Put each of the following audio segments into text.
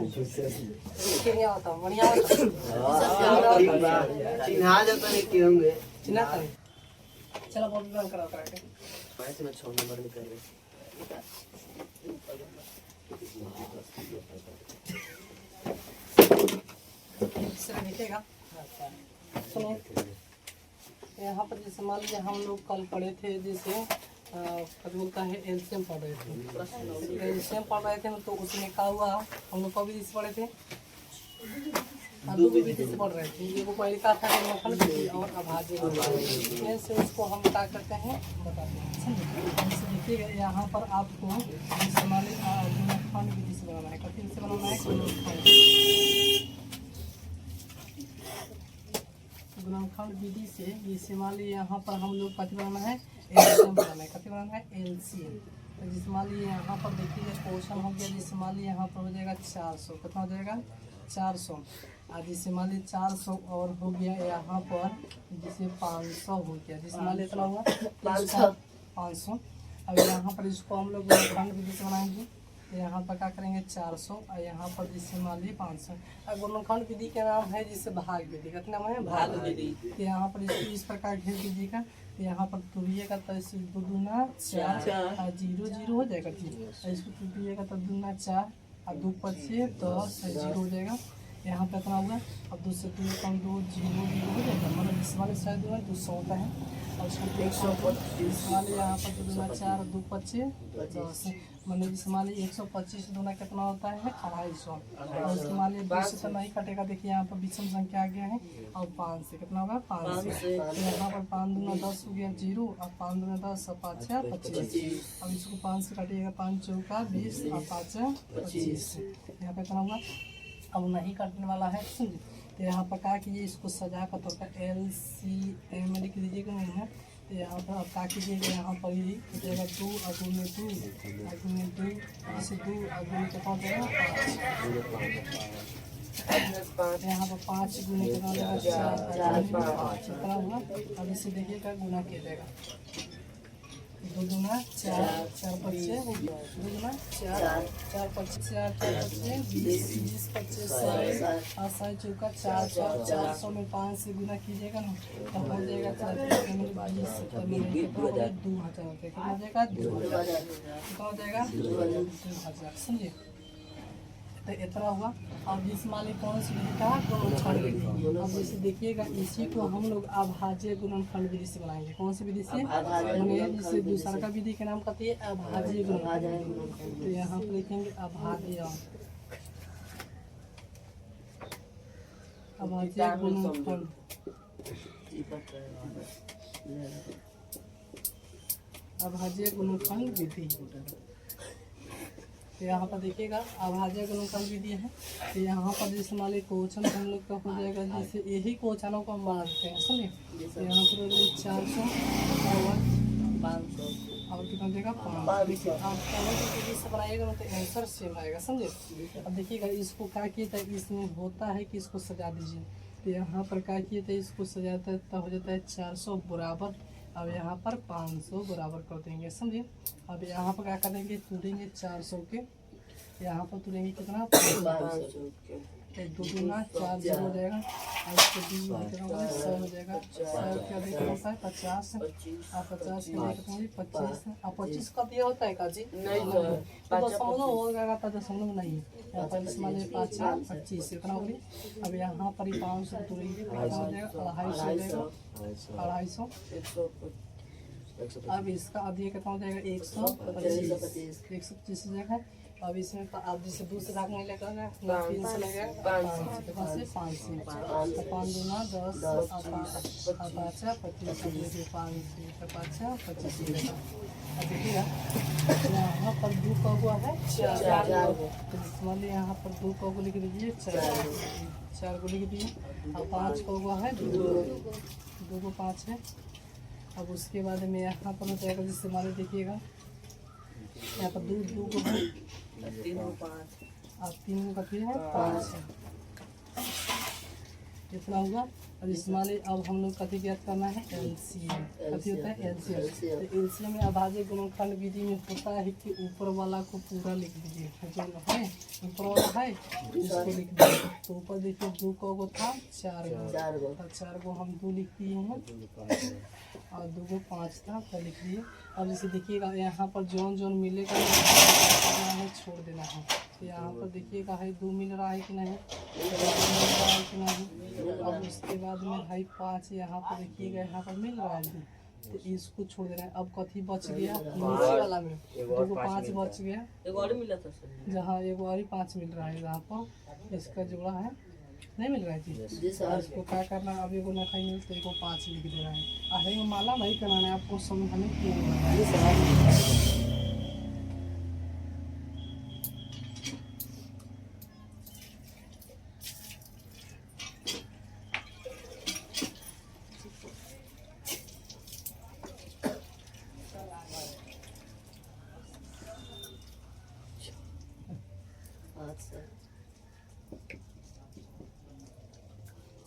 बढ़िया होता चिन्हा जाता नहीं कि होंगे चिन्हा करें। चलो बॉबी बंद करा के पैसे में 6 नंबर निकल गए। इससे दिखेगा। सुनो यहाँ पर जैसे मान लीजिए हम लोग कल पढ़े थे, जैसे बोलता है एलसीएम पढ़ रहे थे, एलसीएम पढ़ रहे थे तो उसमें क्या हुआ, हम लोग कभी इस पढ़े थे, दो विधि से पढ़ रहे थे। एगो पहले का था गुणनफल विधि और अभाज्य गुणनफल से उसको हम क्या करते हैं बताते हैं। जैसे देखिएगा यहाँ पर आपको गुणनफल विधि से बनाना है, कथी से बनाना है, गुणनफल विधि से। जैसे मान लीजिए यहाँ पर हम लोग कथी बनाना है, एलसीएम बनाना है, कथी बनाना है, एलसीएम। तो जिस मान लीजिए यहाँ पर देखिए क्वेश्चन हो गया, जिससे मान लीजिए यहाँ पर हो जाएगा 400, कितना हो जाएगा 400, और जिससे मान लीजिए 400 और हो गया यहाँ पर जिसे 500 हो गया, जिससे मान लीजिए इतना हुआ 500। अब यहाँ पर इसको हम लोग गुणनखंड विधि से बनाएंगे, तो यहाँ पर क्या करेंगे 400 और यहाँ पर जिससे मान लीजिए 500। अब गुणनखंड विधि का नाम है जिससे भाग विधि, का नाम है भाग विधि। तो यहाँ पर इसको इस प्रकार घेर दीजिएगा, यहाँ पर तुरिएगा तो इसे 2 दूना 4 और 0 0 हो जाएगा, इसको तुरिएगा तो 2 दूना 4 और 2 पच्चीस 10 0 हो जाएगा। यहाँ पे कितना हुआ, अब 2 से 2 कम 2 0 0 हो जाएगा, मतलब इस वाले शायद 200 होता है और उसको 125 वाले यहाँ पर 2 दूना 4 और 2 पच्चीस 10, मतलब इस मान लीजिए 125 दूना कितना होता है 250, और इसके मान लीजिए 2 से तो नहीं कटेगा, देखिए यहाँ पर विषम संख्या आ गया है, और 5 से कितना होगा 5 से, तो यहाँ पर 5 दूना 10 हो गया 0 और 5 दूना 10 और 5 6 25। अब इसको 5 से काटिएगा 5 चौका 20 और 5 25, यहाँ पे कितना होगा, अब नहीं काटने वाला है, समझिए। तो यहाँ पर क्या कीजिए, इसको सजा कर तौर पर LCM लिख दीजिएगा नहीं है, तो यहाँ पर अब क्या कीजिएगा, यहाँ पर ही जाएगा 2 और 2 में 2 और 2 में 2 इसे 2 और 2 में कितना जाएगा 5, यहाँ पर 5 गुने कितना जाएगा 4 कितना हुआ। अब इसे देखिएगा गुना किया जाएगा, 2 दूना 4 4 पच्चीस 2 दूना 4 4 पच्चीस 4 पच्चीस 20 25 60 चौका 400 में 5 से गुना कीजिएगा ना तो हो जाएगा 4 2000 रुपये, कितना हो जाएगा 2000, कितना हो जाएगा 2000, समझिए। तो इतना हुआ। अब जिस मान लीजिए कौन सी विधि का गुणनखंड विधि, अब जैसे देखिएगा इसी को हम लोग अभाज्य गुणनखंड विधि से बनाएंगे, कौन सी विधि से, जिससे दूसरा का विधि का नाम कहते हैं अभाज्य गुणनखंड। तो यहाँ पर लिखेंगे अभाज्य गुणनखंड, अभाज्य गुणनखंड विधि। तो यहाँ पर देखिएगा अभाज्य गुणनखंड विधि है, तो यहाँ पर जैसे मान लीजिए क्वेश्चन हम लोग का हो जाएगा, जैसे यही क्वेश्चनों को हम बना देते हैं, समझिए। तो यहाँ पर 400 और 500 और कितना देगा 500, देखिए आप पहले से बनाइएगा तो आंसर सेम आएगा, समझिए। अब देखिएगा इसको क्या किया था, इसमें होता है कि इसको सजा दीजिए, तो यहाँ पर क्या किए थे, इसको सजाता है तो हो जाता है 400 बराबर, अब यहाँ पर 500 बराबर कर देंगे, समझिए। अब यहाँ पर क्या करेंगे, तुरेंगे 400 के, यहाँ पर तुरेंगे कितना 500 के, 2 दूना 4 0 हो जाएगा, और इसको 2 कितना होगा 100 हो जाएगा, 100 क्या देखिए होता है 50 और 50 के लिए कितना 25 और 25 का दिया होता है का जी नहीं, तो दशमलव हो जाएगा, तो दशमलव नहीं, यहाँ पर इसमें 5 25 इतना हो गई। अब यहाँ पर 500 तुरेंगे कितना हो जाएगा 250 हो जाएगा, 250। अब इसका अधिक कितना हो जाएगा 125 हो जाएगा। अब इसमें आप जैसे दूसरा भाग नहीं लेकर ना 3 से लगेगा 5 से 5 से 5 दूना 10 और 5 25 5 25 मिलेगा। अब देखिएगा यहाँ पर 2 का हुआ है 4, तो मान लीजिए यहाँ पर 2 का लिख दीजिए 4 को लिख दीजिए, और 5 का हुआ है 2 को 5 है। अब उसके बाद में यहाँ पर हो जाएगा, जिससे मान लीजिए देखिएगा यहाँ पर 2 को है 3 को 5 और 3 को कथी है 5 है। इतना हुआ। अब इसमें अब हम लोग कथी ज्ञात करना है, एलसीएम। कथी होता है, एलसीएम। तो एलसीएम में अभाज्य गुणनखंड विधि में होता है कि ऊपर वाला को पूरा लिख दीजिए, जो है ऊपर वाला है इसको लिख दीजिए। तो ऊपर देखिए 2 को था 4 गो, तो 4 को हम 2 लिख दिए हैं और 2 को 5 था तो लिख दिए। अब जैसे देखिएगा यहाँ पर जोन मिलेगा करना है, छोड़ देना है। तो यहाँ पर देखिएगा है 2 मिल रहा है कि नहीं, मिल रहा है कि नहीं। अब उसके बाद में है 5, यहाँ पर देखिएगा यहाँ पर मिल रहा है 2, तो इसको छोड़ देना है। अब कथी बच गया नीचे वाला में 2 को 5 बच गया, जहाँ एगो और 5 मिल रहा है, यहाँ पर इसका जोड़ा है नहीं मिल रहा है जी। इसको क्या करना है, अब एगो ना खाई मिल तो एगो 5 लिख देना है। एगो माला नहीं कराना है, आपको समझाने के लिए।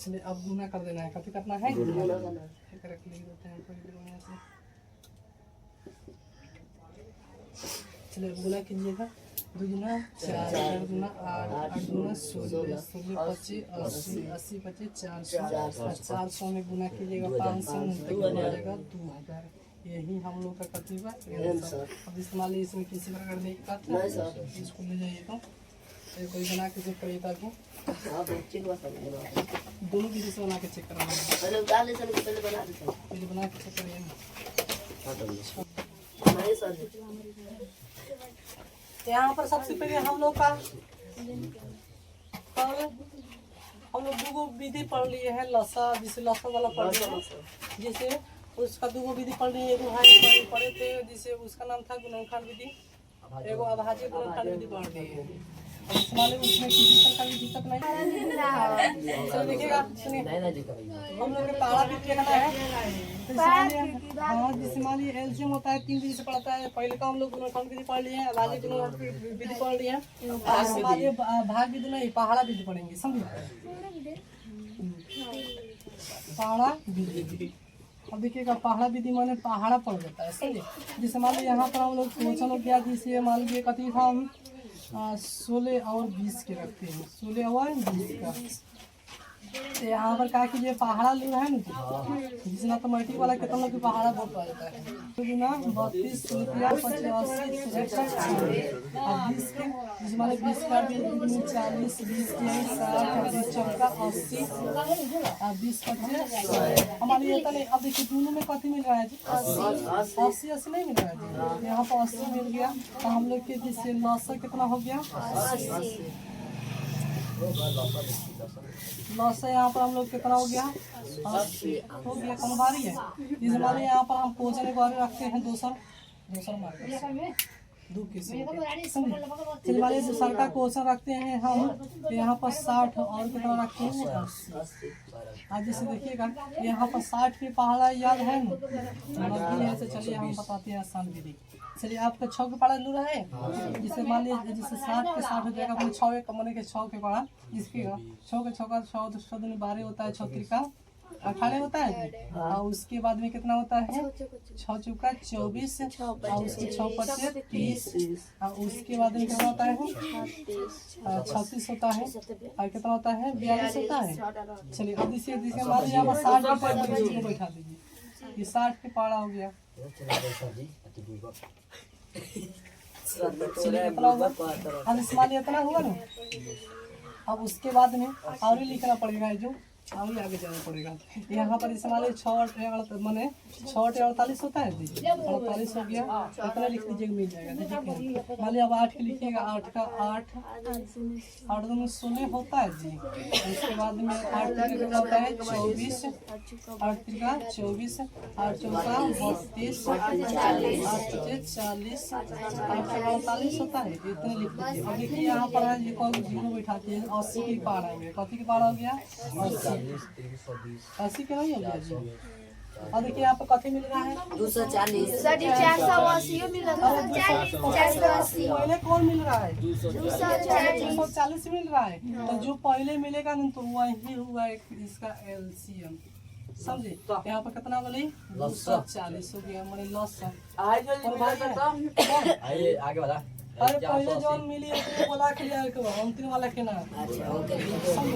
चलिए अब गुना कर देना है, कथी करना है, गुना करना है। लिख देते हैं बढ़िया से। चलिए गुना कीजिएगा, 2 गुना 4, 4 गुना 8, 8 गुना 16, 16 25 80, 80 25 400, 400 में गुना कीजिएगा 500 जाएगा 2000। यही हम लोग का कथी बा आंसर। अब इस्तेमाल इसमें किसी प्रकार दिक्कत नहीं, इसको ले जाइएगा कोई बना के चेक करिए ताकि दोनों विधि से बना के चेक कराना है। पहले बना के चेक करिए यहाँ पर सबसे पहले हम लोग का हम लोग 2 विधि पढ़ लिए हैं, लसा जिसे लसा वाला पढ़ लिया, जिसे उसका 2 विधि पढ़ लिए। एगो है पढ़े थे जिसे उसका नाम था गुणनखंड विधि, एगो अभाज्य गुणनखंड विधि पढ़ लिए। उसमें किसी प्रकार की दिक्कत नहीं। चलो देखिएगा, सुनिए हम लोग के पहाड़ा विधि लिखना है। हाँ जैसे मान लीजिए एलसीएम होता है 3 विधि से पढ़ता है। पहले का हम लोग गुणनखंड विधि पढ़ लिए हैं, अभाज्य गुणनखंड विधि पढ़ लिए हैं, भाग विधि नहीं पहाड़ा विधि पढ़ेंगे, समझिए पहाड़ा विधि। अब देखिएगा पहाड़ा विधि माने पहाड़ा पड़ जाता है, समझिए। जैसे मान लीजिए यहाँ पर हम लोग क्वेश्चन हो गया, जिसे मान लीजिए कथी था हम 16 और 20 के रखते हैं, 16 और 20 का। तो यहाँ पर क्या कीजिए पहाड़ा ले है ना, जिसना तो मल्टी वाला कितना लोग की पहाड़ा बहुत आ जाता है। तो गुना 32 रुपया 85 20 के जिसमें 20 का 40 20 के 60 20 चौका 80 20 25 हमारे ये तो नहीं। अब देखिए दोनों में कथी मिल रहा है जी, 80 80 नहीं मिल रहा है जी, यहाँ पर 80 मिल गया। तो हम लोग के जिससे लॉस कितना हो गया 80 लॉस है। यहाँ पर हम लोग कितना हो गया 80 हो गया, कम भारी है। इस हमारे यहाँ पर हम क्वेश्चन एक बार रखते हैं दूसरा मार्क 2 किसी चलिए वाले दूसरा का क्वेश्चन रखते हैं हम यहाँ पर 60 और कितना रखते हैं 80। आज जैसे देखिएगा यहाँ पर 60 के पहाड़ा याद है ना, तो चलिए हम बताते हैं आसान विधि। चलिए आपका 6 के पहाड़ा लूरा है, जिसे मान लीजिए जैसे 60 के 60 हो जाएगा अपने 6 के मने के 6 के पहाड़ा, जिसके 6 के 6 का 6 तो 6 दूनी 12 होता है, 6 त्रिका 18 होता है। और उसके बाद में कितना होता है 6 चौका 24 और उसके 6 पचे 30 और उसके बाद में कितना होता है 36 होता है और कितना होता है 42 होता है। चलिए अब जिसे मान लीजिए यहाँ पर 60 को बैठा दीजिए, ये 60 के पहाड़ा हो गया। अब इस्तेमाल इतना हुआ ना, अब उसके बाद में और लिखना पड़ेगा, जो और आगे जाना पड़ेगा। यहाँ पर इस्तेमाल 6 मैंने 6 48 होता है जी, 48 हो गया, इतना लिख लीजिएगा मिल जाएगा। देखिए मान लीजिए अब 8 के लिखिएगा, 8 का 8 8 2 में 16 होता है जी। उसके बाद में 8 का होता है 24 8 का 24 8 चौका 32 8 40 8 48 होता है, इतने लिख लीजिए। अब देखिए यहाँ पर है ये कौन जीरो बैठाते हैं 80 के पार आ गया, कथी के पार हो गया 80 80 के नहीं हो गया जी, और देखिए यहाँ पे कथी मिल रहा है 240 480 मिला था। 480 पहले कौन मिल रहा है 240 240 मिल रहा है। तो जो पहले मिलेगा ना तो वही हुआ इसका एलसीएम, समझे। यहाँ पर कितना बोली 240 हो गया हमारे लॉस। आइए आगे वाला अरे पहले जौन मिली है बोला के लिए अंतिम वाला के ना अच्छा ओके समझे।